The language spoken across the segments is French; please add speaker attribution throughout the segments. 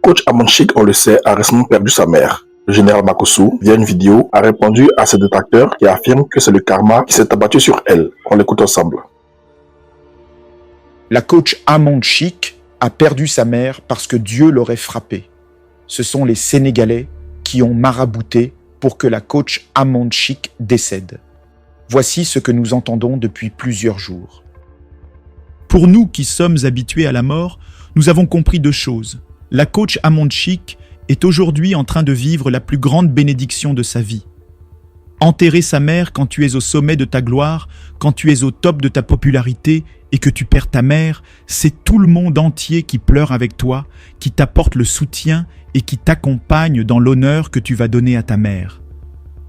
Speaker 1: Coach Amonchik, on le sait, a récemment perdu sa mère. Le général Makossou, via une vidéo, a répondu à ses détracteurs qui affirment que c'est le karma qui s'est abattu sur elle. On l'écoute ensemble.
Speaker 2: La coach Amonchik a perdu sa mère parce que Dieu l'aurait frappée. Ce sont les Sénégalais qui ont marabouté pour que la coach Amonchik décède. Voici ce que nous entendons depuis plusieurs jours.
Speaker 3: Pour nous qui sommes habitués à la mort, nous avons compris deux choses. La coach Amonchik est aujourd'hui en train de vivre la plus grande bénédiction de sa vie. Enterrer sa mère quand tu es au sommet de ta gloire, quand tu es au top de ta popularité et que tu perds ta mère, c'est tout le monde entier qui pleure avec toi, qui t'apporte le soutien et qui t'accompagne dans l'honneur que tu vas donner à ta mère.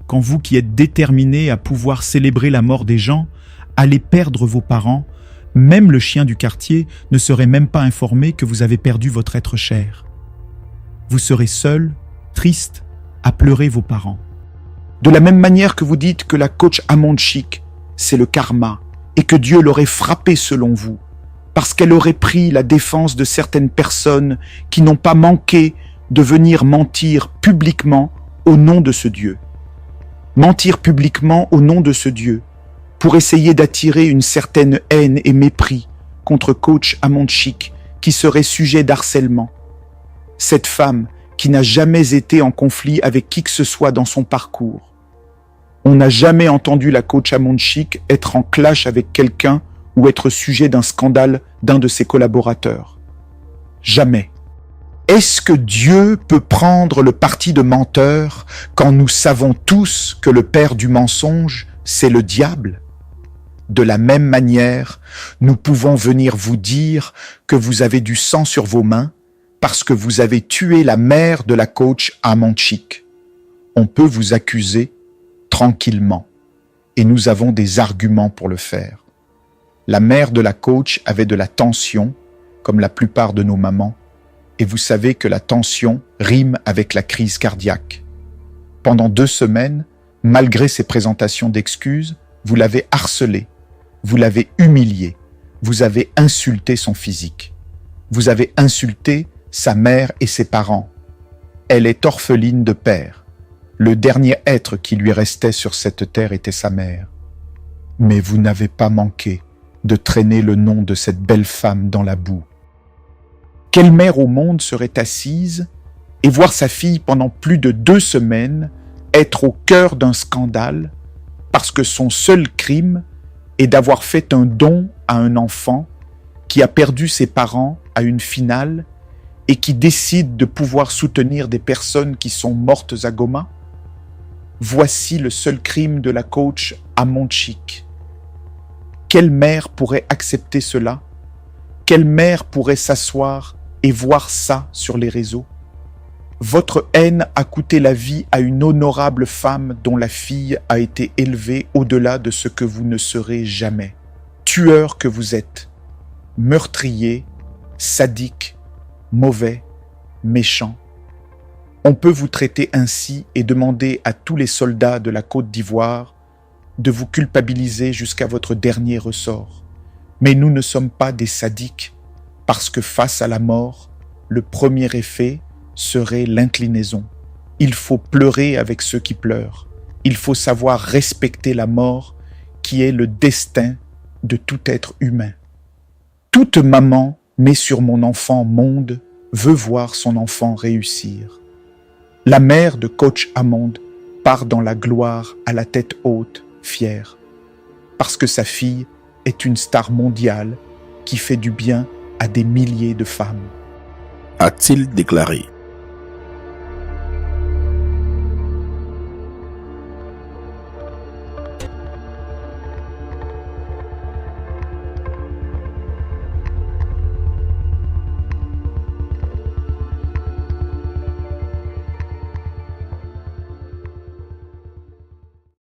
Speaker 3: Quand vous qui êtes déterminés à pouvoir célébrer la mort des gens, allez perdre vos parents, même le chien du quartier ne serait même pas informé que vous avez perdu votre être cher. Vous serez seul, triste, à pleurer vos parents.
Speaker 2: De la même manière que vous dites que la coach Amonchik, c'est le karma, et que Dieu l'aurait frappée selon vous, parce qu'elle aurait pris la défense de certaines personnes qui n'ont pas manqué de venir mentir publiquement au nom de ce Dieu. Mentir publiquement au nom de ce Dieu, pour essayer d'attirer une certaine haine et mépris contre coach Amonchik, qui serait sujet d'harcèlement. Cette femme qui n'a jamais été en conflit avec qui que ce soit dans son parcours. On n'a jamais entendu la coach Amonchik être en clash avec quelqu'un ou être sujet d'un scandale d'un de ses collaborateurs. Jamais. Est-ce que Dieu peut prendre le parti de menteur quand nous savons tous que le père du mensonge, c'est le diable ? De la même manière, nous pouvons venir vous dire que vous avez du sang sur vos mains parce que vous avez tué la mère de la coach Amonchik. On peut vous accuser tranquillement et nous avons des arguments pour le faire. La mère de la coach avait de la tension, comme la plupart de nos mamans, et vous savez que la tension rime avec la crise cardiaque. Pendant 2 semaines, malgré ses présentations d'excuses, vous l'avez harcelée, vous l'avez humiliée, vous avez insulté son physique, vous avez insulté sa mère et ses parents. Elle est orpheline de père. Le dernier être qui lui restait sur cette terre était sa mère. Mais vous n'avez pas manqué de traîner le nom de cette belle femme dans la boue. Quelle mère au monde serait assise et voir sa fille pendant plus de 2 semaines être au cœur d'un scandale parce que son seul crime est d'avoir fait un don à un enfant qui a perdu ses parents à une finale et qui décide de pouvoir soutenir des personnes qui sont mortes à Goma? Voici le seul crime de la coach Amonchik. Quelle mère pourrait accepter cela? Quelle mère pourrait s'asseoir et voir ça sur les réseaux? Votre haine a coûté la vie à une honorable femme dont la fille a été élevée au-delà de ce que vous ne serez jamais. Tueur que vous êtes, meurtrier, sadique, mauvais, méchant. On peut vous traiter ainsi et demander à tous les soldats de la Côte d'Ivoire de vous culpabiliser jusqu'à votre dernier ressort. Mais nous ne sommes pas des sadiques, parce que face à la mort, le premier effet serait l'inclinaison. Il faut pleurer avec ceux qui pleurent. Il faut savoir respecter la mort qui est le destin de tout être humain. Toute maman met sur mon enfant monde veut voir son enfant réussir. La mère de coach Amond part dans la gloire à la tête haute, fière, parce que sa fille est une star mondiale qui fait du bien à des milliers de femmes.
Speaker 1: A-t-il déclaré.